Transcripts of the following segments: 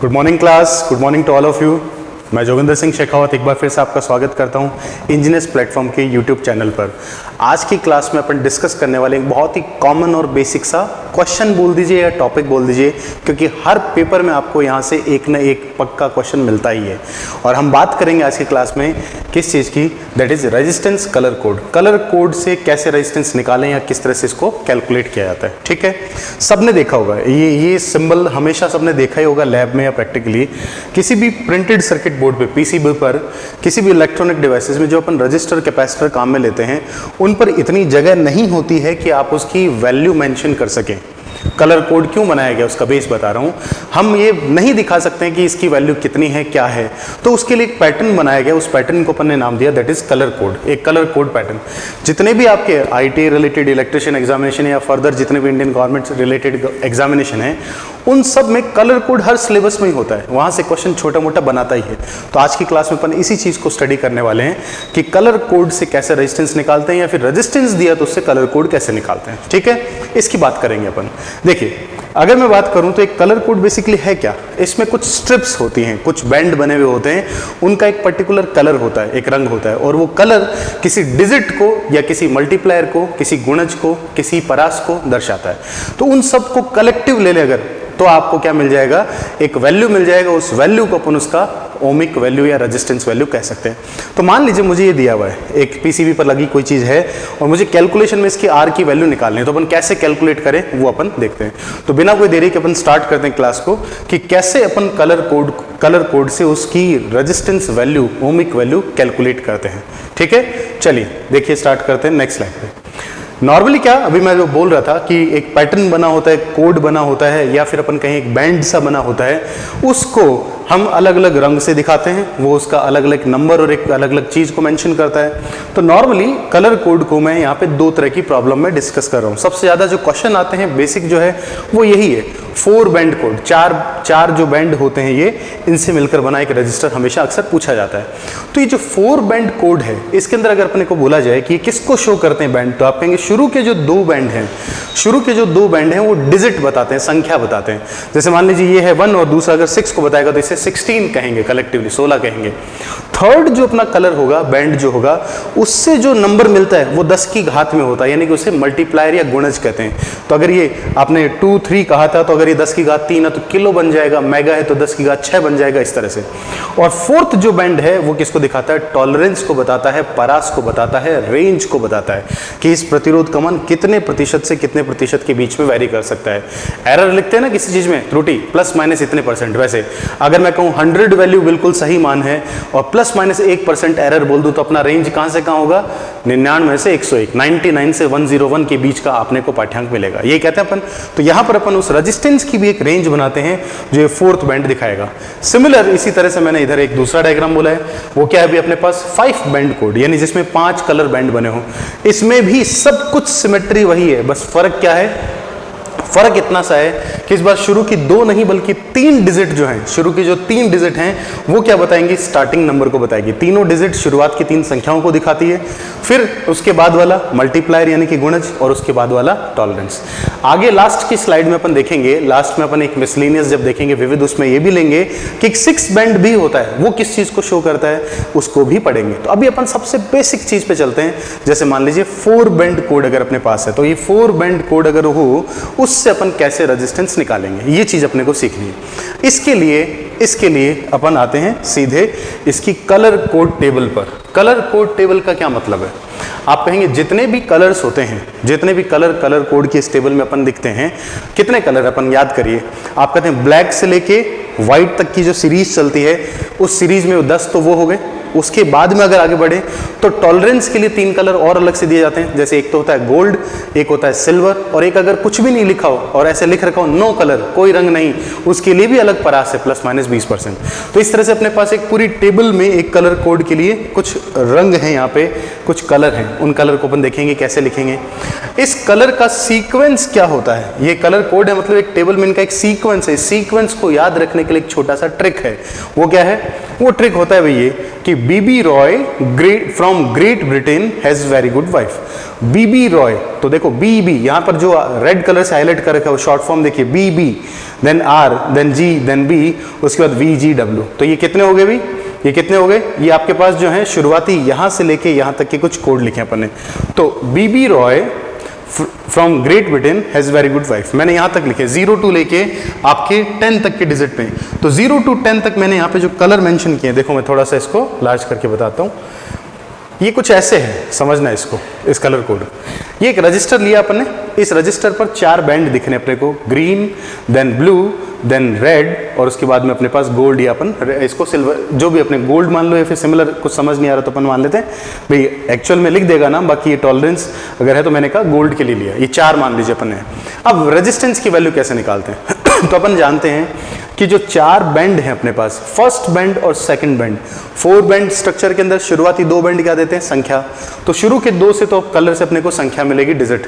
Good morning class, good morning to all of you. मैं जोगिंदर सिंह शेखावत एक बार फिर से आपका स्वागत करता हूं इंजीनियर्स प्लेटफॉर्म के यूट्यूब चैनल पर। आज की क्लास में अपन डिस्कस करने वाले एक बहुत ही कॉमन और बेसिक सा क्वेश्चन बोल दीजिए या टॉपिक बोल दीजिए, क्योंकि हर पेपर में आपको यहाँ से एक न एक पक्का क्वेश्चन मिलता ही है। और हम बात करेंगे आज की क्लास में किस चीज़ की, that is resistance colour code. Colour code से कैसे रेजिस्टेंस निकालें या किस तरह से इसको कैलकुलेट किया जाता है। ठीक है, सबने देखा होगा ये सिंबल, हमेशा सबने देखा ही होगा लैब में या प्रैक्टिकली। किसी भी प्रिंटेड सर्किट बोर्ड पे, पीसीबी पर, किसी भी इलेक्ट्रॉनिक डिवाइसेस में जो अपन रजिस्टर कैपेसिटर काम में लेते हैं, उन पर इतनी जगह नहीं होती है कि आप उसकी वैल्यू मेंशन कर सकें। कलर कोड क्यों बनाया गया उसका बेस बता रहा हूं। हम ये नहीं दिखा सकते हैं कि इसकी वैल्यू कितनी है, क्या है, तो उसके लिए एक पैटर्न बनाया गया। उस पैटर्न को अपन ने नाम दिया दैट इज कलर कोड, एक कलर कोड पैटर्न। जितने भी आपके आईटी रिलेटेड इलेक्ट्रिशियन एग्जामिनेशन या फर्दर जितने भी इंडियन गवर्नमेंट रिलेटेड एग्जामिनेशन है, उन सब में कलर कोड हर सिलेबस में ही होता है, वहां से क्वेश्चन छोटा मोटा बनाता ही है। तो आज की क्लास में अपन इसी चीज को स्टडी करने वाले हैं कि कलर कोड से कैसे रेजिस्टेंस निकालते हैं, या फिर रेजिस्टेंस दिया तो उससे कलर कोड कैसे निकालते हैं। ठीक है, इसकी बात करेंगे अपन। देखिए, अगर मैं बात करूं तो एक कलर कोड बेसिकली है क्या। इसमें कुछ स्ट्रिप्स होती हैं, कुछ बैंड बने हुए होते हैं, उनका एक पर्टिकुलर कलर होता है, एक रंग होता है, और वो कलर किसी डिजिट को या किसी मल्टीप्लायर को, किसी गुणज को, किसी परास को दर्शाता है। तो उन सब को कलेक्टिव ले ले अगर, तो आपको क्या मिल जाएगा, एक वैल्यू मिल जाएगा। उस वैल्यू को अपन उसका ओमिक वैल्यू या रेजिस्टेंस वैल्यू कह सकते हैं। तो मान लीजिए मुझे ये दिया हुआ है, एक पीसीबी पर लगी कोई चीज़ है और मुझे कैलकुलेशन में इसकी आर की वैल्यू निकालनी है, तो अपन कैसे कैलकुलेट करें वो अपन देखते हैं। तो बिना कोई देरी के अपन स्टार्ट करते हैं क्लास को कि कैसे अपन कलर कोड से उसकी resistance value, ohmic value calculate करते हैं। ठीक है, चलिए देखिए स्टार्ट करते हैं नेक्स्ट स्लाइड पे। नॉर्मली क्या, अभी मैं जो बोल रहा था कि एक पैटर्न बना होता है, कोड बना होता है, या फिर अपन कहें एक बैंड सा बना होता है, उसको हम अलग अलग रंग से दिखाते हैं। वो उसका अलग अलग नंबर और एक अलग अलग चीज को मेंशन करता है। तो नॉर्मली कलर कोड को मैं यहाँ पे दो तरह की प्रॉब्लम में डिस्कस कर रहा हूँ। सबसे ज्यादा जो क्वेश्चन आते हैं बेसिक जो है वो यही है, 4 बैंड कोड, चार जो बैंड होते हैं ये, इनसे मिलकर बना एक रजिस्टर हमेशा अक्सर पूछा जाता है। तो ये जो 4 बैंड कोड है, इसके अंदर अगर अपने को बोला जाए कि किसको शो करते हैं बैंड, तो आप कहेंगे शुरू के जो 2 बैंड हैं, वो डिजिट बताते हैं, संख्या बताते हैं। जैसे मान लीजिए ये है 1 और दूसरा अगर 6 को बताएगा तो इसे 16 कहेंगे, कलेक्टिवली 16 कहेंगे। थर्ड जो अपना कलर होगा, बैंड जो होगा, उससे जो नंबर मिलता है वो 10 की घात में होता है, यानी कि उसे मल्टीप्लायर या गुणज कहते हैं। तो अगर ये आपने 2, 3 कहा था, तो अगर ये 10 की घात 3 है तो किलो बन जाएगा, मेगा है तो 10 की घात 6 बन जाएगा, इस तरह से। और फोर्थ जो बैंड है वो किसको दिखाता है, टॉलरेंस को बताता है, परास को बताता है, रेंज को बताता है कि इस प्रतिरोध का मान कितने प्रतिशत से कितने प्रतिशत के बीच में वेरी कर सकता है। एरर लिखते हैं ना किसी चीज में, त्रुटि प्लस माइनस इतने %। वैसे अगर मैं कहूं 100 वैल्यू बिल्कुल सही मान है और प्लस माइनस 1% एरर बोल दूं, तो अपना रेंज कहां से कहां होगा, 99 से 101, 99 से 101 के बीच का आपने को पाठ्यांक मिलेगा। ये कहते हैं अपन। तो यहां पर अपन उस रेजिस्टेंस की भी एक रेंज बनाते हैं जो 4th बैंड दिखाएगा। सिमिलर इसी तरह से मैंने इधर एक दूसरा डायग्राम बोला है, वो क्या है अभी अपने पास 5 बैंड कोड, यानी जिसमें 5 कलर बैंड बने हो। इसमें भी सब कुछ सिमेट्री वही है, बस फर्क क्या है, फर्क इतना सा है कि इस बार शुरू की 2 नहीं बल्कि 3 डिजिट जो हैं, शुरू की जो 3 डिजिट हैं वो क्या बताएंगी, स्टार्टिंग नंबर को बताएगी। तीनों डिजिट शुरुआत की 3 संख्याओं को दिखाती है, फिर उसके बाद वाला मल्टीप्लायर यानी कि गुणज, और उसके बाद वाला टॉलरेंस। आगे लास्ट की स्लाइड में अपन देखेंगे, लास्ट में अपन एक मिसलेनियस जब देखेंगे विविध, उसमें ये भी लेंगे कि एक 6 बैंड भी होता है, वो किस चीज को शो करता है उसको भी पढ़ेंगे। तो अभी अपन सबसे बेसिक चीज पे चलते हैं। जैसे मान लीजिए 4 बैंड कोड अगर अपने पास है, तो ये 4 बैंड कोड अगर हो, उससे अपन कैसे रेजिस्टेंस निकालेंगे, ये चीज अपने को सीखनी है। इसके लिए अपन आते हैं सीधे इसकी कलर कोड टेबल पर। कलर कोड टेबल का क्या मतलब है, आप कहेंगे जितने भी कलर्स होते हैं, जितने भी कलर कोड की इस टेबल में अपन दिखते हैं, कितने कलर अपन याद करिए। आप कहते हैं ब्लैक से लेके व्हाइट तक की जो सीरीज चलती है, उस सीरीज में 10 तो वो हो गए। उसके बाद में अगर आगे बढ़े तो टॉलरेंस के लिए 3 कलर और अलग से दिए जाते हैं। जैसे एक तो होता है गोल्ड, एक होता है सिल्वर, और एक अगर कुछ भी नहीं लिखा हो और ऐसे लिख रखा हो नो कलर, कोई रंग नहीं, उसके लिए भी अलग परास है, प्लस माइनस 20%। तो इस तरह से अपने पास एक पूरी टेबल में एक कलर कोड के लिए कुछ रंग हैं, यहाँ पे कुछ कलर हैं, उन कलर को अपन देखेंगे कैसे लिखेंगे। इस कलर का सीक्वेंस क्या होता है, ये कलर कोड है, मतलब एक टेबल में इनका एक सीक्वेंस है। सीक्वेंस को याद रखने के लिए एक छोटा सा ट्रिक है, वो क्या है, वो ट्रिक होता है भैया कि B B Roy from Great Britain has very good wife. B B Roy, तो देखो बीबी यहां पर जो रेड कलर से हाईलाइट कर रखा है वो शॉर्ट फॉर्म देखिए, B B, then R, then G, then B, उसके बाद VGW। तो ये कितने हो गए भी, ये कितने हो गए, ये आपके पास जो है शुरुआती यहां से लेके यहां तक के कुछ कोड लिखे अपन ने। तो B B Roy from Great Britain has very good wife, मैंने यहां तक लिखे 0 to लेके आपके 10 तक के डिजिट में। तो 0 to 10 तक मैंने यहां पे जो कलर मेंशन किए, देखो मैं थोड़ा सा इसको लार्ज करके बताता हूं। ये कुछ ऐसे है, समझना इसको, इस कलर कोड। ये एक रजिस्टर लिया अपन ने, इस रजिस्टर पर 4 बैंड दिखने अपने को, green, then blue, then red, और उसके बाद में अपने पास गोल्ड, या अपन इसको सिल्वर, जो भी अपने गोल्ड मान लो या फिर सिमिलर, कुछ समझ नहीं आ रहा तो अपन मान लेते हैं भाई, एक्चुअल में लिख देगा ना, बाकी ये टॉलरेंस अगर है तो मैंने कहा गोल्ड के लिए लिया, ये 4 मान लीजिए अपन ने। अब रेजिस्टेंस की वैल्यू कैसे निकालते हैं तो अपन जानते हैं कि जो 4 बैंड हैं अपने पास, फर्स्ट बैंड और सेकंड बैंड, 4 बैंड स्ट्रक्चर के अंदर शुरुआती 2 बैंड क्या देते हैं, संख्या। तो शुरू के 2 से तो कलर से अपने को संख्या मिलेगी, डिजिट।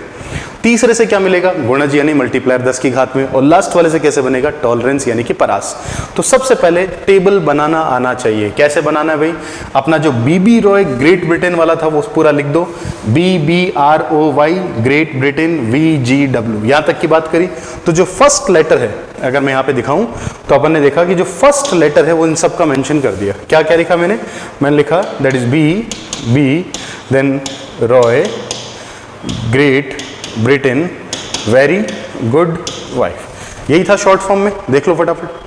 तीसरे से क्या मिलेगा, गुणज यानी मल्टीप्लायर 10 की घात में, और लास्ट वाले से कैसे बनेगा, टॉलरेंस यानी कि परास। तो सबसे पहले टेबल बनाना आना चाहिए। कैसे बनाना है भाई, अपना जो बीबी रॉय ग्रेट ब्रिटेन वाला था वो पूरा लिख दो, BBROY ग्रेट ब्रिटेन VGW, यहां तक की बात करी। तो जो फर्स्ट लेटर है, अगर मैं यहां पे दिखाऊं तो अपन ने देखा कि जो फर्स्ट लेटर है वो इन सब का मेंशन कर दिया। क्या क्या लिखा मैंने लिखा that is B, then Roy Great Britain very good wife, यही था शॉर्ट फॉर्म में, देख लो फटाफट।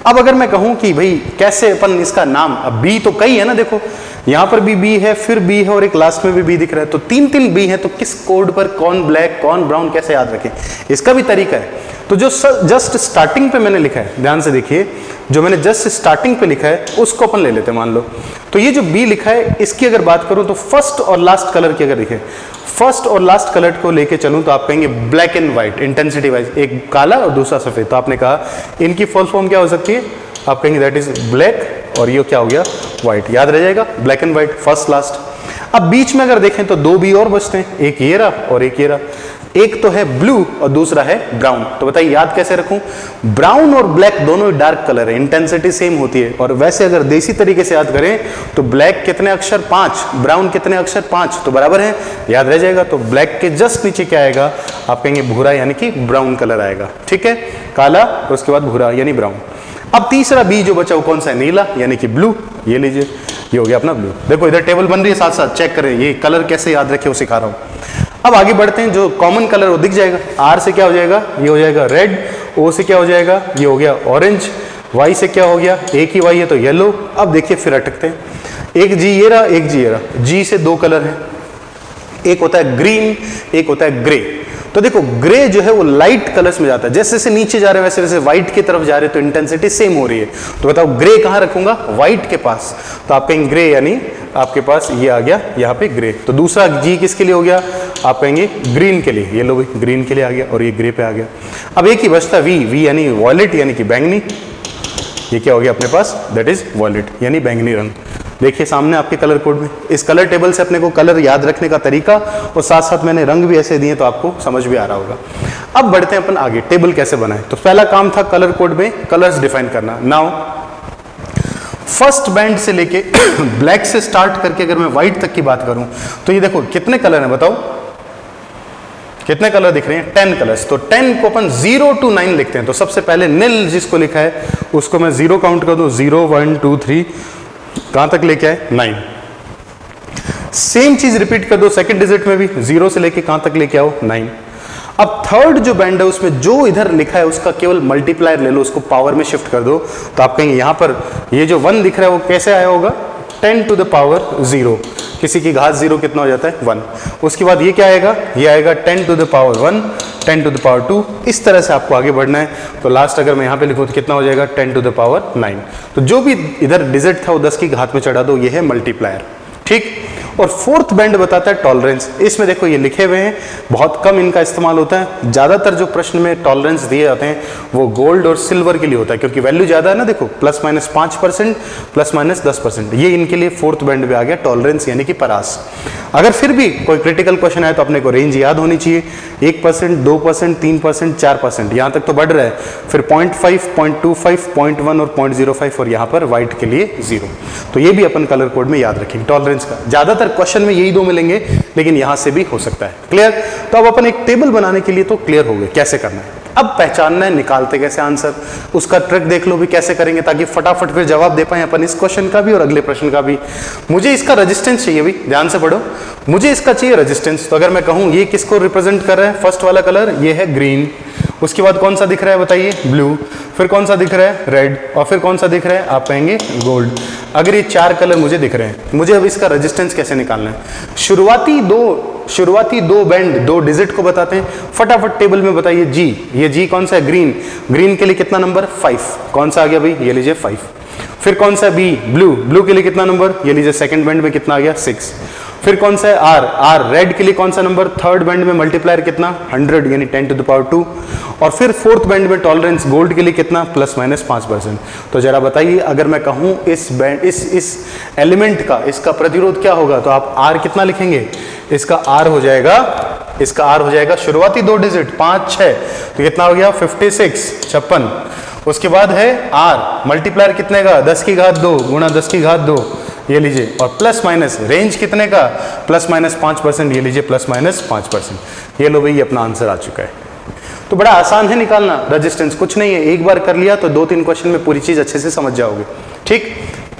अब अगर मैं कहूं कि भाई कैसे अपन इसका नाम, अब बी तो कई है ना, देखो यहां पर भी बी है, फिर बी है, और एक लास्ट में भी बी दिख रहा है, तो 3 बी है, तो किस कोड पर कौन ब्लैक कौन ब्राउन कैसे याद रखें, इसका भी तरीका है। तो जो जस्ट स्टार्टिंग पे मैंने लिखा है, ध्यान से देखिए, जो मैंने जस्ट स्टार्टिंग पे लिखा है उसको अपन ले लेते हैं, मान लो। तो ये जो बी लिखा है इसकी अगर बात करूं तो फर्स्ट और लास्ट कलर की अगर लिखे, फर्स्ट और लास्ट कलर को लेके चलूं तो आप कहेंगे black and white, intensity wise, एक काला और दूसरा सफेद। तो आपने कहा इनकी फुल फॉर्म क्या हो सकती है, आप कहेंगे दैट इज ब्लैक, और ये क्या हो गया, व्हाइट। याद रह जाएगा, black and white, first last. अब बीच में अगर देखें तो 2 बी और बचते हैं, एक ये रहा और एक ये रहा। एक तो है ब्लू और दूसरा है ब्राउन। तो बताइए याद कैसे रखूं, ब्राउन और ब्लैक दोनों ही डार्क कलर है, इंटेंसिटी सेम होती है। और वैसे अगर देसी तरीके से याद करें तो ब्लैक कितने अक्षर 5, ब्राउन कितने अक्षर 5, तो बराबर है, याद रह जाएगा। तो ब्लैक के जस्ट नीचे क्या आएगा, आप कहेंगे भूरा यानी कि ब्राउन कलर आएगा, ठीक है, काला और उसके बाद भूरा यानी ब्राउन। अब तीसरा बी जो बचा वो कौन सा है, नीला यानी कि ब्लू, ये लीजिए, ये हो गया अपना ब्लू। देखो इधर टेबल बन रही है, साथ साथ चेक करें ये कलर कैसे याद रखे वो सिखा रहा हूं। अब आगे बढ़ते हैं, जो कॉमन कलर वो दिख जाएगा, आर से क्या हो जाएगा, ये हो जाएगा रेड, ओ से क्या हो जाएगा, ये हो गया ऑरेंज, वाई से क्या हो गया, एक ही वाई है तो येलो। अब देखिए फिर अटकते हैं, एक जी ये रहा, एक जी ये रहा, जी से 2 कलर है, एक होता है ग्रीन, एक होता है ग्रे। तो देखो ग्रे जो है वो लाइट कलर्स में जाता है, जैसे जैसे नीचे जा रहे हैं वैसे वैसे व्हाइट की तरफ जा रहे हैं, तो इंटेंसिटी सेम हो रही है। तो बताओ ग्रे कहां रखूंगा, व्हाइट के पास, तो आप कहेंगे ग्रे यानी आपके पास ये आ गया यहाँ पे ग्रे। तो दूसरा जी किसके लिए हो गया, आप कहेंगे ग्रीन के लिए, ये लो भाई ग्रीन के लिए आ गया, और ये ग्रे पे आ गया। अब एक ही बचता वी यानी वॉयलेट यानी कि बैंगनी, ये क्या हो गया अपने पास, दैट इज वॉयलेट यानी बैंगनी रंग। देखिए सामने आपके कलर कोड में, इस कलर टेबल से अपने को कलर याद रखने का तरीका और साथ साथ मैंने रंग भी ऐसे दिए तो आपको समझ भी आ रहा होगा। अब बढ़ते हैं अपन आगे, टेबल कैसे बनाएं। तो पहला काम था कलर कोड में कलर्स डिफाइन करना। नाउ फर्स्ट बैंड से लेके ब्लैक से स्टार्ट करके अगर मैं व्हाइट तक की बात करूं तो ये देखो कितने कलर हैं, बताओ कितने कलर दिख रहे हैं, 10 कलर्स। तो 10 को अपन 0 to 9 लिखते हैं। तो सबसे पहले नील जिसको लिखा है उसको मैं 0 काउंट कर दूं, 0 1 2 3, कहां तक लेके आए 9। सेम चीज रिपीट कर दो सेकंड डिजिट में भी, 0 से लेके कहां तक लेके आओ 9। अब थर्ड जो बैंड है उसमें जो इधर लिखा है उसका केवल मल्टीप्लायर ले लो, उसको पावर में शिफ्ट कर दो। तो आप कहेंगे यहां पर ये जो 1 दिख रहा है वो कैसे आया होगा, 10 to the power 0, किसी की घात 0 कितना हो जाता है 1। उसके बाद ये क्या आएगा, ये आएगा 10 to the power 1, 10 to the power 2। इस तरह से आपको आगे बढ़ना है। तो लास्ट अगर मैं यहाँ पे लिखूँ तो कितना हो जाएगा 10 to the power 9। तो जो भी इधर डिजिट था वो 10 की घात में चढ़ा दो, ये है मल्टीप्लायर, ठीक। और फोर्थ बैंड बताता है टॉलरेंस। इसमें देखो ये लिखे हुए हैं, बहुत कम इनका इस्तेमाल होता है। ज़्यादातर जो प्रश्न में टॉलरेंस दिए जाते हैं वो गोल्ड और सिल्वर के लिए होता है, क्योंकि वैल्यू ज़्यादा है ना, देखो ±5%, ±10%। ये इनके लिए फोर्थ बैंड में आ गया टॉलरेंस यानी कि परास। अगर फिर भी कोई क्रिटिकल क्वेश्चन है तो अपने को रेंज याद होनी चाहिए, 1%, 2%, 3%, 4%, यहाँ तक तो बढ़ रहा है, फिर 0.5, 0.25, 0.1 और 0.05 और यहाँ पर व्हाइट के लिए 0। तो ये भी अपन कलर कोड में याद रखेंगे टॉलरेंस का। ज्यादातर क्वेश्चन में यही दो मिलेंगे, लेकिन यहाँ से भी हो सकता है। क्लियर? तो अब अपन एक टेबल बनाने के लिए तो क्लियर हो गए कैसे करना है। अब पहचानना है निकालते कैसे आंसर, उसका ट्रिक देख लो भी कैसे करेंगे, ताकि फटाफट फिर जवाब दे पाए अपन इस क्वेश्चन का भी और अगले प्रश्न का भी। मुझे इसका रेजिस्टेंस चाहिए भी, ध्यान से पढ़ो, मुझे इसका चाहिए रेजिस्टेंस। तो अगर मैं कहूं ये किसको रिप्रेजेंट कर रहा है, फर्स्ट वाला कलर ये है ग्रीन, उसके बाद कौन सा दिख रहा है बताइए, ब्लू, फिर कौन सा दिख रहा है, रेड, और फिर कौन सा दिख रहा है, आप कहेंगे गोल्ड। अगर ये 4 कलर मुझे दिख रहे हैं, मुझे अब इसका रेजिस्टेंस कैसे निकालना है। शुरुआती दो बैंड, 2 डिजिट को बताते हैं, फटाफट टेबल में बताइए। जी, ये जी कौन सा है, ग्रीन, ग्रीन के लिए कितना नंबर, 5, कौन सा आ गया भाई, ये लीजिए 5। फिर कौन सा बी, ब्लू, ब्लू के लिए कितना नंबर, ये लीजिए सेकंड बैंड में कितना आ गया, 6। फिर कौन सा है आर, आर रेड के लिए कौन सा नंबर, थर्ड बैंड में मल्टीप्लायर कितना, 100 यानी 10⁻²। और फिर फोर्थ बैंड में टॉलरेंस गोल्ड के लिए कितना, ±5%। तो जरा बताइए, अगर मैं कहूं इस बैंड इस एलिमेंट का इसका प्रतिरोध क्या होगा, तो आप आर कितना लिखेंगे, इसका आर हो जाएगा शुरुआती 2 डिजिट 5, 6, तो कितना हो गया 56, 56। उसके बाद है आर मल्टीप्लायर कितने का, 10⁻2 गुणा 10⁻2, ये लीजिए, और प्लस माइनस रेंज कितने का, ±5%, ये लीजिए +5%। ये लो भाई, अपना आंसर आ चुका है। तो बड़ा आसान है निकालना, रेजिस्टेंस कुछ नहीं है, एक बार कर लिया तो 2-3 क्वेश्चन में पूरी चीज अच्छे से समझ जाओगे। ठीक,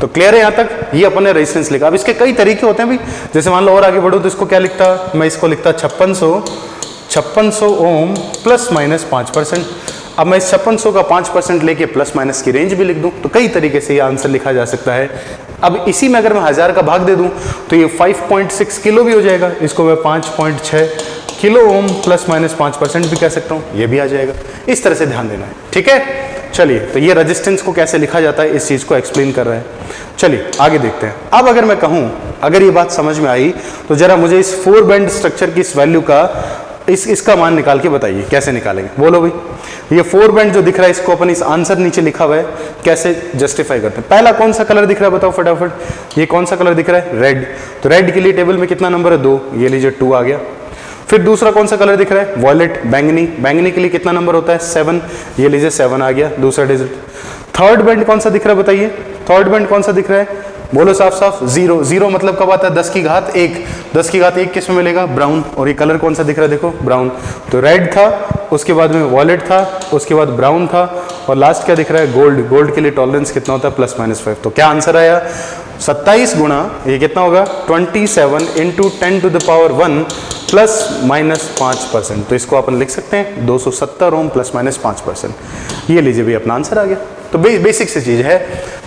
तो क्लियर है यहाँ तक, ये अपन ने रेजिस्टेंस लिखा। अब इसके कई तरीके होते हैं भाई, जैसे मान लो और आगे बढ़ो तो इसको क्या लिखता, मैं इसको लिखता 5600 ओम ±5%। अब मैं इस 5600 का 5% लेके प्लस माइनस की रेंज भी लिख दूं, तो कई तरीके से ये आंसर लिखा जा सकता है। अब इसी में अगर मैं 1000 का भाग दे दूं तो ये 5.6 किलो भी हो जाएगा, इसको मैं 5.6 किलो ओम ±5% भी कह सकता हूं, ये भी आ जाएगा। इस तरह से ध्यान देना है, ठीक है। चलिए, तो ये रेजिस्टेंस को कैसे लिखा जाता है इस चीज को एक्सप्लेन कर रहा है। चलिए आगे देखते हैं। अब अगर मैं कहूं, अगर ये बात समझ में आई तो जरा मुझे इस 4 बैंड स्ट्रक्चर की इस वैल्यू का इसका मान निकाल के बताइए, कैसे निकालेंगे, बोलो भाई। ये 4 बैंड जो दिख रहा है, इसको अपन इस आंसर नीचे लिखा हुआ है, कैसे जस्टिफाई करते हैं। पहला कौन सा कलर दिख रहा है बताओ फटाफट, ये कौन सा कलर दिख रहा है, रेड। तो रेड के लिए टेबल में कितना नंबर है, 2, ये लीजिए 2 आ गया। फिर दूसरा कौन सा कलर दिख रहा है, वॉयलेट, बैंगनी, बैंगनी के लिए कितना नंबर होता है, 7, ये लीजिए 7 आ गया, दूसरा डिजिट। थर्ड बैंड कौन सा दिख रहा है बताइए, थर्ड बैंड कौन सा दिख रहा है, बोलो साफ साफ, 0, 0 मतलब कब आता है, 10⁻1, 10⁻1 किस में मिलेगा, ब्राउन। और ये कलर कौन सा दिख रहा है, देखो ब्राउन। तो रेड था, उसके बाद में वॉयलेट था, उसके बाद ब्राउन था, और लास्ट क्या दिख रहा है, गोल्ड। गोल्ड के लिए टॉलरेंस कितना होता है, +-5। तो क्या आंसर आया, 27 गुणा ये कितना होगा, 27 × 10⁻1 ±5%। तो इसको अपन लिख सकते हैं 270 ओम ±5%। ये लीजिए भी, अपना आंसर आ गया। तो बेसिक सी चीज है,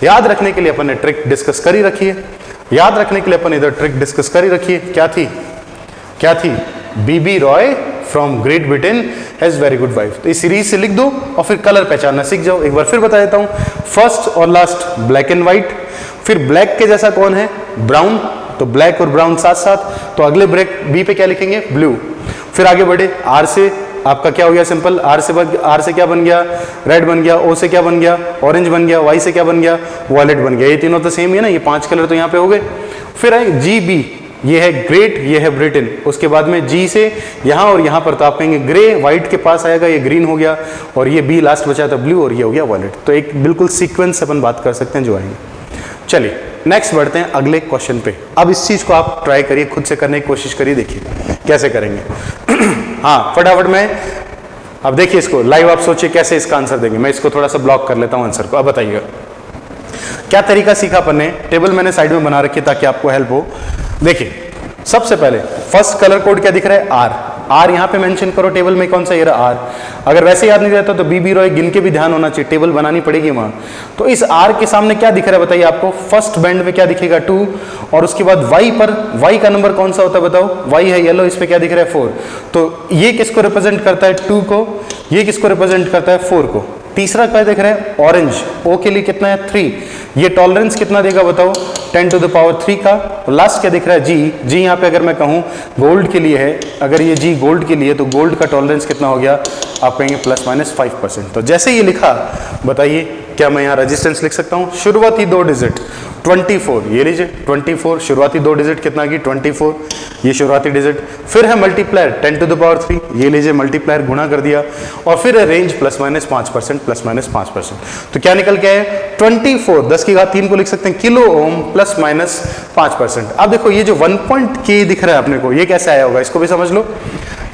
याद रखने के लिए अपन ने ट्रिक डिस्कस करी रखी है। याद रखने के लिए अपन इधर ट्रिक डिस्कस करी रखी है, क्या थी, B B Roy from Great Britain has very good wife. तो इस सीरीज से लिख दो और फिर कलर पहचानना सीख जाओ। एक बार फिर बता देता हूं, फर्स्ट और लास्ट ब्लैक एंड व्हाइट, फिर ब्लैक के जैसा कौन है, ब्राउन। तो ब्लैक और ब्राउन साथ साथ, तो अगले ब्रेक बी पे क्या लिखेंगे, ब्लू। फिर आगे बढ़े, आर से आपका क्या हो गया, सिंपल, आर से क्या बन गया, रेड बन गया। ओ से क्या बन गया, ऑरेंज बन गया। वाई से क्या बन गया, वॉयलेट बन गया। ये तीनों तो सेम ही है ना, ये 5 कलर तो यहाँ पे हो गए। फिर है जी बी, ये है ग्रेट, ये है ब्रिटेन। उसके बाद में जी से यहाँ और यहाँ पर, तो आप कहेंगे ग्रे व्हाइट के पास आएगा, ये ग्रीन हो गया, और ये बी लास्ट बचा था ब्लू, और ये हो गया वॉयलेट। तो एक बिल्कुल सीक्वेंस से अपन बात कर सकते हैं जो आएंगे। चलिए नेक्स्ट बढ़ते हैं अगले क्वेश्चन पे। अब इस चीज को आप ट्राई करिए, खुद से करने की कोशिश करिए, देखिए कैसे करेंगे। हाँ फटाफट में, अब देखिए इसको लाइव, आप सोचिए कैसे इसका आंसर देंगे। मैं इसको थोड़ा सा ब्लॉक कर लेता हूं आंसर को। अब बताइएगा क्या तरीका सीखा अपन ने। टेबल मैंने साइड में बना रखी है ताकि आपको हेल्प हो। देखिए सबसे पहले फर्स्ट कलर कोड क्या दिख रहा है, आर। आर यहाँ पे मेंशन करो टेबल में, कौन सा ये रहा आर। अगर वैसे याद नहीं रहता तो बीबी रॉय गिन के भी ध्यान होना चाहिए, टेबल बनानी पड़ेगी वहां। तो इस आर के सामने क्या दिख रहा है बताइए आपको, फर्स्ट बैंड में क्या दिखेगा, 2। और उसके बाद वाई पर, वाई का नंबर कौन सा होता है बताओ, वाई है येलो, इस पे क्या दिख रहा है, 4। तो ये किसको रिप्रेजेंट करता है, 2 को। ये किसको रिप्रेजेंट करता है, 4 को। तीसरा क्या दिख रहा है, ऑरेंज, ओ के लिए कितना है, 3। ये टॉलरेंस कितना देगा बताओ, 10⁻3 का। लास्ट क्या दिख रहा है, जी। जी यहाँ पे अगर मैं कहूँ गोल्ड के लिए है, अगर ये जी गोल्ड के लिए, तो गोल्ड का टॉलरेंस कितना हो गया, आप कहेंगे +-5%। तो जैसे ये लिखा, बताइए क्या मैं यहाँ रेजिस्टेंस लिख सकता हूँ? शुरुआती 2 डिजिट 24, ये लीजिए 24, शुरुआती 2 डिजिट कितना की 24, ये शुरुआती डिजिट, फिर है मल्टीप्लायर 10 टू द पावर 3, ये लीजिए मल्टीप्लायर गुणा कर दिया, और फिर है रेंज +-5%, +-5%। तो क्या निकल के आए? 24 10 की घात 3 को लिख सकते हैं किलो ओम +-5%। अब देखो ये जो 1 पॉइंट के दिख रहा है अपने को, ये कैसे आया होगा, इसको भी समझ लो।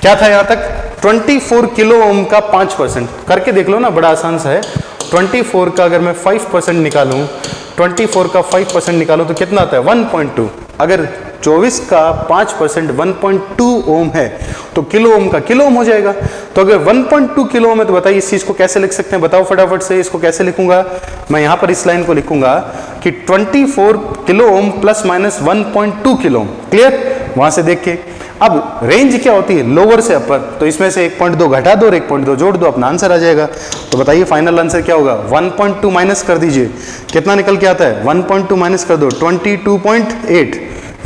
क्या था यहाँ तक? 24 किलो ओम का 5%, करके देख लो ना, बड़ा आसान सा है। 24 का अगर मैं 5% निकालूं, 24 का 5% निकालूं तो कितना आता है? 1.2। अगर 24 का 5% 1.2 ओम है तो किलो ओम का किलो ओम हो जाएगा। तो अगर 1.2 किलो ओम है तो बताइए इस चीज को कैसे लिख सकते हैं? बताओ फटाफट से। इसको कैसे लिखूंगा मैं? यहां पर इस लाइन को लिखूंगा कि 24 kilo ohm +-1.2 kilo ohm. Clear? वहां से देख के अब रेंज क्या होती है? लोअर से अपर, तो इसमें से 1.2 घटा दो और 1.2 जोड़ दो, अपना आंसर आ जाएगा। तो बताइए फाइनल आंसर क्या होगा? 1.2 माइनस कर दीजिए, कितना निकल के आता है? 1.2 माइनस कर दो 22.8,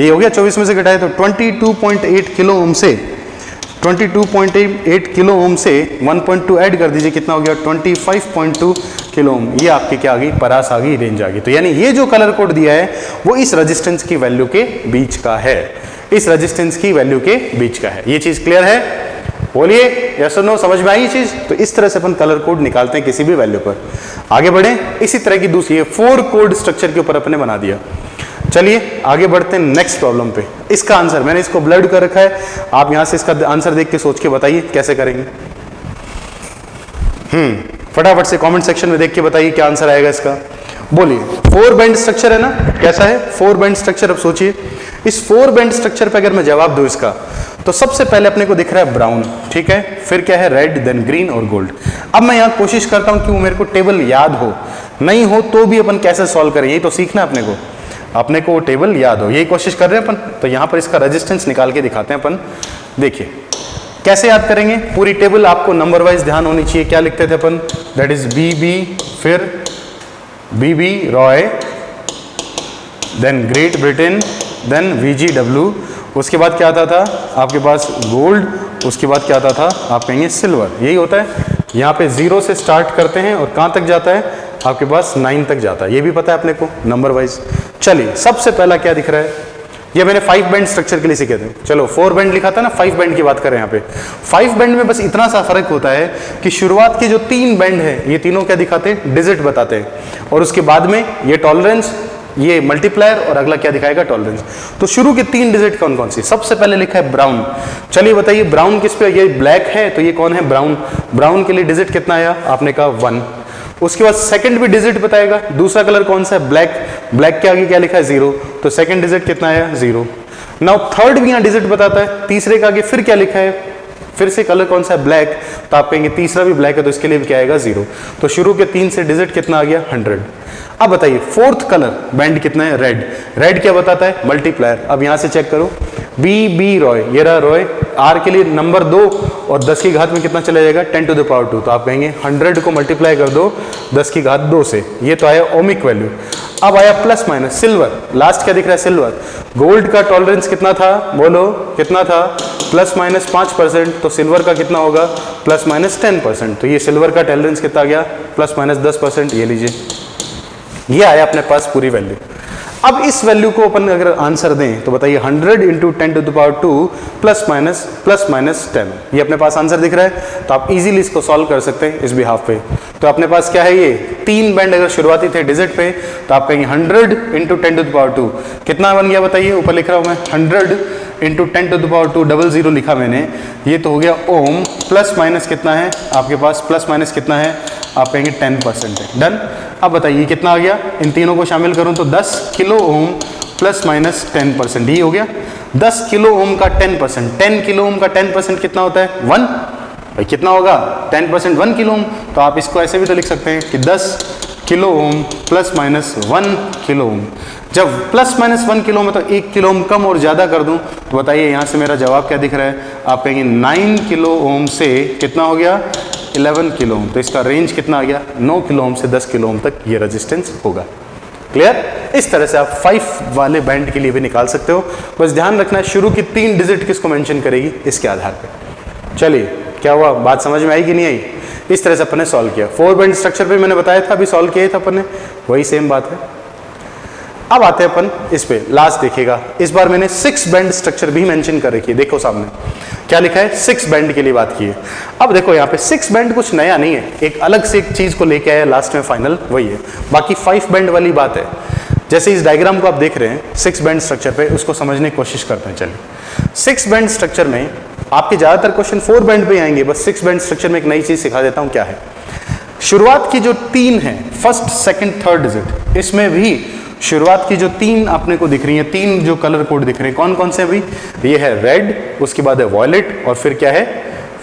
ये हो गया 24 में से घटाए तो 22.8 किलो ओम से 22.8 किलो ओम से 1.2 ऐड कर दीजिए, कितना हो गया? 25.2 किलो ओम। ये आपकी क्या आ गई? परास आ गई, रेंज आ गई। तो यानी ये जो कलर कोड दिया है वो इस रेजिस्टेंस की वैल्यू के बीच का है, इस रेजिस्टेंस की वैल्यू के बीच का है। ये चीज क्लियर है? बोलिए यस और नो, समझ में आई ये चीज? तो इस तरह से अपन कलर कोड निकालते हैं किसी भी वैल्यू पर। आगे बढ़े, इसी तरह की दूसरी 4 कोड स्ट्रक्चर के ऊपर अपने बना दिया। चलिए आगे बढ़ते हैं नेक्स्ट प्रॉब्लम पे। इसका आंसर मैंने इसको ब्लड कर रखा है, आप यहां से इसका आंसर देख के सोच के बताइए कैसे करेंगे। फटाफट से कमेंट सेक्शन में देख के बताइए क्या आंसर आएगा इसका। बोलिए 4 बैंड स्ट्रक्चर है ना, कैसा है? 4 बैंड स्ट्रक्चर। अब सोचिए इस 4 बैंड स्ट्रक्चर पे अगर मैं जवाब दूं इसका, तो सबसे पहले अपने को दिख रहा है ब्राउन, ठीक है, फिर क्या है? रेड, देन ग्रीन और गोल्ड। अब मैं यहां कोशिश करता हूं कि वो मेरे को टेबल याद हो, नहीं हो तो भी अपन कैसे सॉल्व करें, यही तो सीखना है अपने को टेबल याद हो, यही कोशिश कर रहे हैं अपन। तो यहां पर इसका रेजिस्टेंस निकाल के दिखाते हैं अपन। देखिए कैसे याद करेंगे? पूरी टेबल आपको नंबर वाइज ध्यान होनी चाहिए। क्या लिखते थे अपन? दैट इज BB, फिर BB Roy, then Great Britain, then VGW, उसके बाद क्या आता था आपके पास? गोल्ड, उसके बाद क्या आता था? आप कहेंगे सिल्वर। यही होता है। यहाँ पे 0 से स्टार्ट करते हैं और कहाँ तक जाता है? आपके पास 9 तक जाता है। ये भी पता है अपने को नंबर वाइज। चलिए सबसे पहला क्या दिख रहा है? ये मैंने 5 बैंड स्ट्रक्चर के लिए सीखे थे। चलो 4 बैंड लिखा था ना, 5 बैंड की बात करें यहाँ पे। 5 बैंड में बस इतना सा फर्क होता है कि शुरुआत के जो 3 बैंड है ये तीनों क्या दिखाते हैं? डिजिट बताते हैं, और उसके बाद में ये टॉलरेंस, ये मल्टीप्लायर, और अगला क्या दिखाएगा? टॉलरेंस। तो शुरू के 3 डिजिट कौन कौन सी? सबसे पहले लिखा है ब्राउन। चलिए बताइए ब्राउन किस पे? ये ब्लैक है तो ये कौन है? ब्राउन। ब्राउन के लिए डिजिट कितना आया? आपने कहा 1। उसके बाद सेकंड भी डिजिट बताएगा। दूसरा कलर कौन सा है? ब्लैक। ब्लैक के आगे क्या लिखा है? 0, तो सेकंड डिजिट कितना आया? 0। नाउ थर्ड भी यहाँ डिजिट बताता है। तीसरे के आगे फिर क्या लिखा है? फिर से कलर कौन सा है? ब्लैक, तो आप कहेंगे तीसरा भी ब्लैक है तो इसके लिए भी क्या आएगा? 0। तो शुरू के 3 से डिजिट कितना आ गया? 100। अब बताइए फोर्थ कलर बैंड कितना है? रेड। रेड क्या बताता है? मल्टीप्लायर। अब यहां से चेक करो, BB रॉय, ये रहा रॉय, R के लिए नंबर 2 और 10 की घात में कितना चला जाएगा? 10 टू द पावर 2। तो आप कहेंगे 100 को मल्टीप्लाई कर दो 10 की घात 2 से, ये तो आया ओमिक वैल्यू। अब आया प्लस माइनस। सिल्वर, लास्ट क्या दिख रहा है? सिल्वर। गोल्ड का टॉलरेंस कितना था? बोलो कितना था? +-5%। तो सिल्वर का कितना होगा? +-10%। तो ये सिल्वर का टॉलरेंस कितना गया? +-10%। ये लीजिए, ये आया अपने पास पूरी वैल्यू। अब इस वैल्यू को अपन अगर आंसर दें तो बताइए 100 × 10 टू द पावर 2 +-10, ये अपने पास आंसर दिख रहा है। तो आप इजीली इसको सॉल्व कर सकते हैं इस बिहाफ पे। तो अपने पास क्या है? ये 3 बैंड अगर शुरुआती थे डिजिट पे तो आप कहेंगे 100 × 10 टू द पावर 2 कितना बन गया? बताइए, ऊपर लिख रहा हूं मैं 100 × 10 टू द पावर 2, 00 लिखा मैंने, ये तो हो गया ओम। प्लस माइनस कितना है आपके पास? प्लस माइनस कितना है? आप कहेंगे 10% है। डन। अब बताइए कितना आ गया? इन तीनों को शामिल करूं तो 10 किलो ओम +-10%, ये हो गया 10 किलो ओम का 10%। 10 किलो ओम का 10% कितना होता है? 1। भाई कितना होगा? 10% 1 किलो ओम। तो आप इसको ऐसे भी तो लिख सकते हैं कि 10 किलो ओम +-1 किलो ओम। जब +-1 किलो में तो 1 किलो ओम कम और ज़्यादा कर दूं तो बताइए यहाँ से मेरा जवाब क्या दिख रहा है? आप कहेंगे 9 किलो ओम से कितना हो गया? 11 किलो ओम। तो इसका रेंज कितना आ गया? 9 किलो ओम से 10 किलो ओम तक ये रेजिस्टेंस होगा। क्लियर? इस तरह से आप 5 वाले बैंड के लिए भी निकाल सकते हो। बस ध्यान रखना है शुरू की 3 डिजिट किसको मेंशन करेगी इसके आधार पे। चलिए क्या हुआ? बात समझ में आई कि नहीं आई? इस तरह से अपन ने सॉल्व किया। 4 बैंड स्ट्रक्चर पे मैंने बताया था, अभी सॉल्व किया था अपन ने, वही सेम बात है। अब आते हैं अपन इस पे, लास्ट देखिएगा, इस बार मैंने 6 बैंड स्ट्रक्चर भी मेंशन कर रखी है। देखो सामने क्या लिखा है, 6 बैंड के लिए बात की है। अब देखो यहाँ पे 6 बैंड कुछ नया नहीं है, एक अलग से एक चीज को लेके आया लास्ट में, फाइनल वही है। बाकी 5 बैंड वाली बात है। जैसे इस डायग्राम को आप देख रहे हैं 6 बैंड स्ट्रक्चर पे, उसको समझने की कोशिश करते हैं। चलिए 6 बैंड स्ट्रक्चर में आपके ज्यादातर क्वेश्चन 4 बैंड पे आएंगे, बस 6 बैंड स्ट्रक्चर में एक नई चीज सिखा देता हूं क्या है। शुरुआत की जो 3 है, फर्स्ट सेकंड थर्ड डिजिट, इसमें भी शुरुआत की जो 3 आपने को दिख रही है, 3 जो कलर कोड दिख रहे हैं, कौन कौन से अभी, ये है रेड, उसके बाद है वॉयलेट, और फिर क्या है,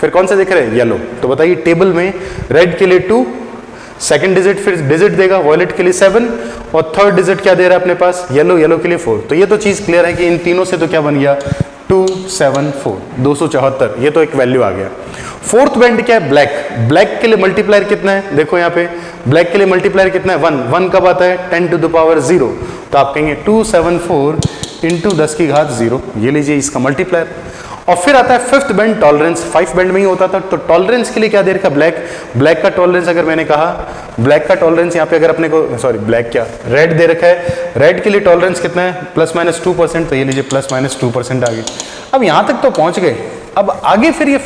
फिर कौन से दिख रहे हैं, येलो। तो बताइए टेबल में रेड के लिए 2, सेकंड डिजिट फिर डिजिट देगा वॉयलेट के लिए 7, और थर्ड डिजिट क्या दे रहा है अपने पास, येलो, येलो के लिए 4। तो ये तो चीज क्लियर है कि इन तीनों से तो क्या बन गया, 274, 274, ये तो एक वैल्यू आ गया। फोर्थ बैंड क्या है, ब्लैक। ब्लैक के लिए मल्टीप्लायर कितना है, देखो यहाँ पे ब्लैक के लिए मल्टीप्लायर कितना है, 1। 1 कब आता है, 10 टू द पावर 0। तो आप कहेंगे 274 इंटू 10 की घात 0, ये लीजिए इसका मल्टीप्लायर। और फिर आता है फिफ्थ बैंड, टॉलरेंस। 5 बैंड में ही होता था, तो टॉलरेंस के लिए क्या दे रखा, ब्लैक। ब्लैक का टॉलरेंस अगर मैंने कहा, ब्लैक का टॉलरेंस यहाँ पे अगर अपने को, सॉरी ब्लैक क्या, रेड दे रखा है, रेड के लिए टॉलरेंस कितना है, ±2%। तो ये लीजिए ±2% आ गई। अब यहां तक तो पहुंच गए, अब आगे फिर ये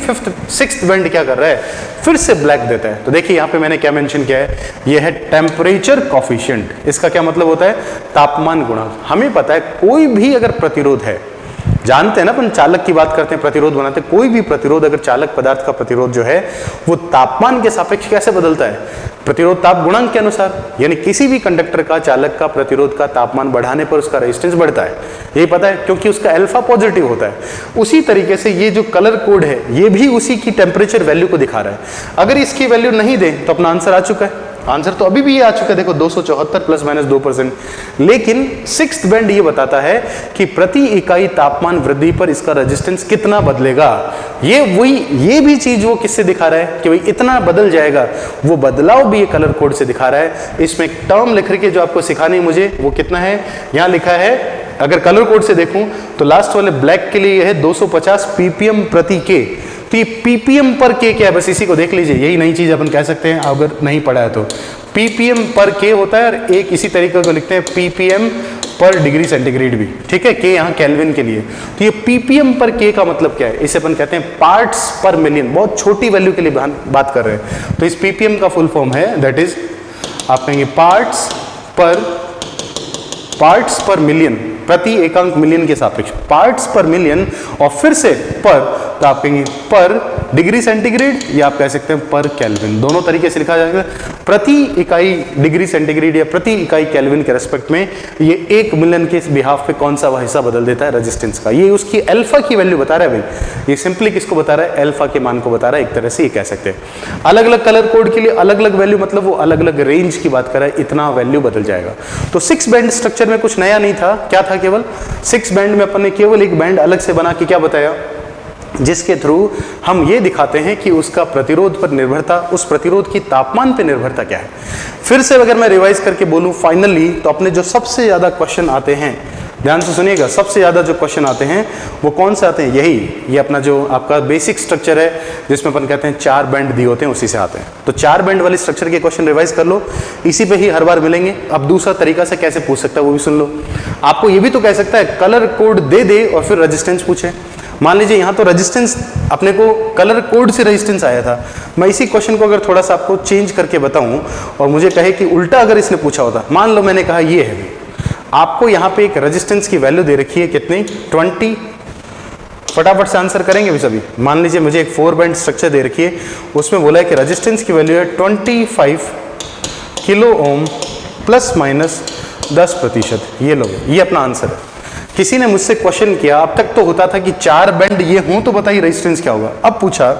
सिक्स्थ बैंड क्या कर रहा है, फिर से ब्लैक देता है। तो देखिए यहाँ पे मैंने क्या मेंशन किया है, ये है टेम्परेचर कॉफिशिएंट। इसका क्या मतलब होता है, तापमान गुणांक। हमें पता है कोई भी अगर प्रतिरोध है, जानते हैं ना अपन, चालक की बात करते हैं, प्रतिरोध बनाते हैं, कोई भी प्रतिरोध अगर चालक पदार्थ का प्रतिरोध जो है वो तापमान के सापेक्ष कैसे बदलता है, प्रतिरोध ताप गुणांक के अनुसार। यानी किसी भी कंडक्टर का, चालक का प्रतिरोध का तापमान बढ़ाने पर उसका रेजिस्टेंस बढ़ता है, यही पता है, क्योंकि उसका अल्फा पॉजिटिव होता है। उसी तरीके से ये जो कलर कोड है, ये भी उसी की टेम्परेचर वैल्यू को दिखा रहा है। अगर इसकी वैल्यू नहीं दे तो अपना आंसर आ चुका है। आंसर तो अभी भी ये आ चुका है, देखो 274 ±2%। लेकिन सिक्स्थ बैंड ये बताता है कि प्रति इकाई तापमान वृद्धि पर इसका रेजिस्टेंस कितना बदलेगा। ये भी चीज वो किससे दिखा रहा है कि भाई इतना बदल जाएगा, वो बदलाव भी ये कलर कोड से दिखा रहा है। इसमें एक टर्म लिख के जो आपको सिखानी है मुझे, वो कितना है, यहां लिखा है, अगर कलर कोड से देखूं तो लास्ट वाले ब्लैक के लिए है 250 ppm प्रति के। तो ये ppm पर के क्या है, बस इसी को देख लीजिए, यही नई चीज अपन कह सकते हैं अगर नहीं पढ़ा है तो। ppm पर के होता है, और एक इसी तरीके को लिखते हैं ppm पर डिग्री सेंटीग्रेड भी, ठीक है, के यहाँ केल्विन के लिए। तो ये ppm पर के का मतलब क्या है, इसे अपन कहते हैं पार्ट्स पर मिलियन। बहुत छोटी वैल्यू के लिए बात कर रहे हैं। तो इस ppm का फुल फॉर्म है, दैट इज आप कहेंगे पार्ट्स पर मिलियन, प्रति एकांक मिलियन के सापेक्ष, पार्ट्स पर मिलियन, और फिर से पर, तो आप कहेंगे पर डिग्री सेंटीग्रेड, या आप कह सकते हैं पर केल्विन, दोनों तरीके से लिखा जाएगा। प्रति इकाई डिग्री सेंटीग्रेड या प्रति इकाई केल्विन के रेस्पेक्ट में ये 1 मिलियन के बिहाफ पे कौन सा हिस्सा बदल देता है रेजिस्टेंस का, ये उसकी अल्फा की वैल्यू बता रहा है भाई। ये सिंपली किसको बता रहा है, अल्फा के मान को बता रहा है, एक तरह से ये कह सकते हैं। अलग अलग कलर कोड के लिए अलग अलग वैल्यू, मतलब वो अलग अलग रेंज की बात कर रहा है, इतना वैल्यू बदल जाएगा। तो 6 बैंड स्ट्रक्चर में कुछ नया नहीं था, क्या था, केवल 6 बैंड में अपन ने केवल एक बैंड अलग से बना के क्या बताया, जिसके थ्रू हम ये दिखाते हैं कि उसका प्रतिरोध पर निर्भरता, उस प्रतिरोध की तापमान पर निर्भरता क्या है। फिर से अगर मैं रिवाइज करके बोलूं फाइनली, तो अपने जो सबसे ज्यादा क्वेश्चन आते हैं, ध्यान से सुनिएगा, सबसे ज्यादा जो क्वेश्चन आते हैं वो कौन से आते हैं, यही ये अपना जो आपका बेसिक स्ट्रक्चर है, जिसमें अपन कहते हैं 4 बैंड दिए होते हैं, उसी से आते हैं। तो 4 बैंड वाली स्ट्रक्चर के क्वेश्चन रिवाइज कर लो, इसी पे ही हर बार मिलेंगे। अब दूसरा तरीका से कैसे पूछ सकता है वो भी सुन लो। आपको ये भी तो कह सकता है कलर कोड दे दे और फिर रेजिस्टेंस पूछे। मान लीजिए यहाँ तो रेजिस्टेंस अपने को कलर कोड से रेजिस्टेंस आया था, मैं इसी क्वेश्चन को अगर थोड़ा सा आपको चेंज करके बताऊं और मुझे कहे कि उल्टा अगर इसने पूछा होता, मान लो मैंने कहा ये है, आपको यहाँ पे एक रेजिस्टेंस की वैल्यू दे रखी है कितनी, 20, फटाफट से आंसर करेंगे भी सभी। मान लीजिए मुझे एक 4 बैंड स्ट्रक्चर दे रखी है, उसमें बोला है कि रेजिस्टेंस की वैल्यू है 25 किलो ओम ±10%। ये लो, ये अपना आंसर है। किसी ने मुझसे क्वेश्चन किया, अब तक तो होता था कि 4 बैंड ये हों तो बताइए रेजिस्टेंस क्या होगा। अब पूछा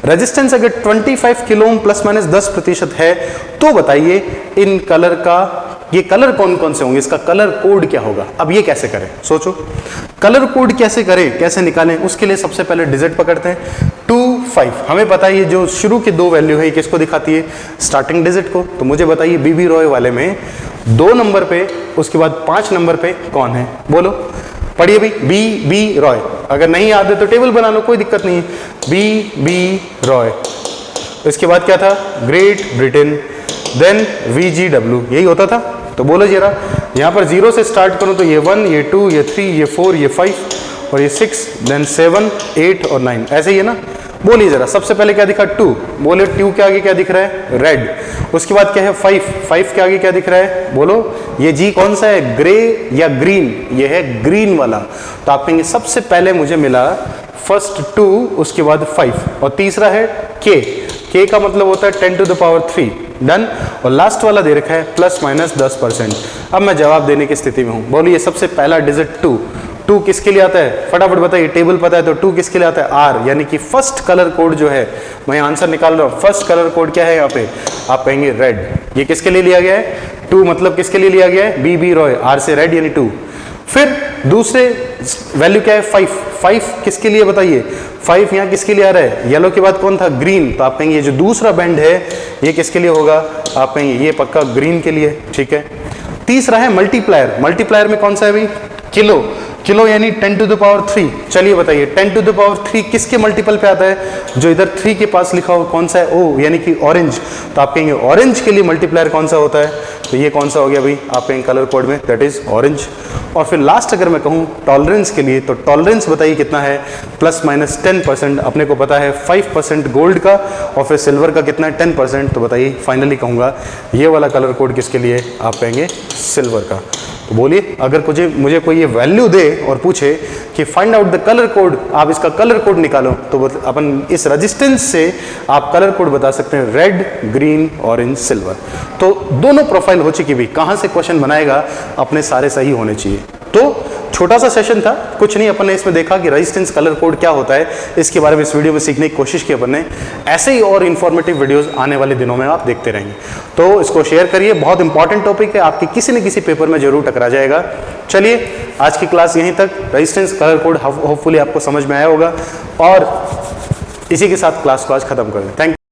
रेजिस्टेंस अगर 25 किलो ओम ±10% है तो बताइए इन कलर का, ये कलर कौन कौन से होंगे, इसका कलर कोड क्या होगा। अब ये कैसे करें, सोचो कलर कोड कैसे करें, कैसे निकालें। उसके लिए सबसे पहले डिजिट पकड़ते हैं 2, 5। हमें पता है ये जो शुरू की 2 वैल्यू है किसको दिखाती है, स्टार्टिंग डिजिट को। तो मुझे बताइए बीबी रॉय वाले में 2 नंबर पे, उसके बाद 5 नंबर पे कौन है, बोलो, पढ़िए भाई, बी रॉय। अगर नहीं याद है तो टेबल बना लो, कोई दिक्कत नहीं है। बी रॉय, इसके बाद क्या था, ग्रेट ब्रिटेन, देन VGW, यही होता था। तो बोलो जरा, यहाँ पर 0 से स्टार्ट करूँ तो ये 1, ये 2, ये 3, ये 4, ये 5 और ये 6, देन 7, 8 और 9, ऐसे ही है ना। बोलिए जरा, सबसे पहले क्या दिखा, 2, बोले 2 के आगे क्या दिख रहा है, रेड। उसके बाद क्या है, 5 के आगे क्या दिख रहा है, बोलो ये जी कौन सा है, ग्रे या ग्रीन, ये है ग्रीन वाला। तो आप कहेंगे सबसे पहले मुझे मिला फर्स्ट 2, उसके बाद 5 और तीसरा है के का मतलब होता है 10 to the power 3, डन। और लास्ट वाला दे रखा है प्लस माइनस 10%। अब मैं जवाब देने की स्थिति में हूं, बोलिए सबसे पहला डिजिट 2 किसके लिए आता है, फटाफट बताइए, टेबल पता है तो 2 किसके लिए आता है, आर, यानी कि फर्स्ट कलर कोड जो है, मैं आंसर निकाल रहा हूं, फर्स्ट कलर कोड क्या है यहाँ पे, आप कहेंगे रेड। ये किसके लिए लिया गया है, 2 मतलब किसके लिए लिया गया है, BB रॉय, आर से रेड यानी 2। फिर दूसरे वैल्यू क्या है, 5 किसके लिए बताइए, 5 यहाँ किसके लिए आ रहा है, येलो के बाद कौन था, ग्रीन। तो आप कहेंगे ये जो दूसरा बैंड है ये किसके लिए होगा, आप कहेंगे ये पक्का ग्रीन के लिए, ठीक है। तीसरा है मल्टीप्लायर, मल्टीप्लायर में कौन सा है भाई, किलो यानी 10 to the power 3। चलिए बताइए 10 to the power 3 किसके मल्टीपल पे आता है, जो इधर 3 के पास लिखा हो कौन सा है, ओ यानी कि ऑरेंज। तो आप कहेंगे ऑरेंज के लिए मल्टीप्लायर कौन सा होता है, तो ये कौन सा हो गया भाई, आप कहेंगे कलर कोड में दैट इज ऑरेंज। और फिर लास्ट अगर मैं कहूँ टॉलरेंस के लिए, तो टॉलरेंस बताइए कितना है, प्लस माइनस 10%। अपने को पता है 5% गोल्ड का और फिर सिल्वर का कितना है 10%। तो बताइए फाइनली कहूँगा ये वाला कलर कोड किसके लिए, आप कहेंगे सिल्वर का। तो बोलिए अगर मुझे कोई ये वैल्यू दे और पूछे कि find out the colour code, आप इसका कलर कोड निकालो, तो अपन इस रेजिस्टेंस से आप कलर कोड बता सकते हैं, रेड, ग्रीन, ऑरेंज, सिल्वर। तो दोनों प्रोफाइल हो चुकी भी, कहाँ से क्वेश्चन बनाएगा, अपने सारे सही होने चाहिए। तो छोटा सा सेशन था, कुछ नहीं, अपन ने इसमें देखा कि रेजिस्टेंस कलर कोड क्या होता है, इसके बारे में इस वीडियो में सीखने की कोशिश की अपन ने। ऐसे ही और इन्फॉर्मेटिव वीडियोस आने वाले दिनों में आप देखते रहेंगे, तो इसको शेयर करिए, बहुत इंपॉर्टेंट टॉपिक है, आपके किसी न किसी पेपर में जरूर टकरा जाएगा। चलिए आज की क्लास यहीं तक, रेजिस्टेंस कलर कोड होपफुली आपको समझ में आया होगा और इसी के साथ क्लास को आज खत्म कर दें। Thank you.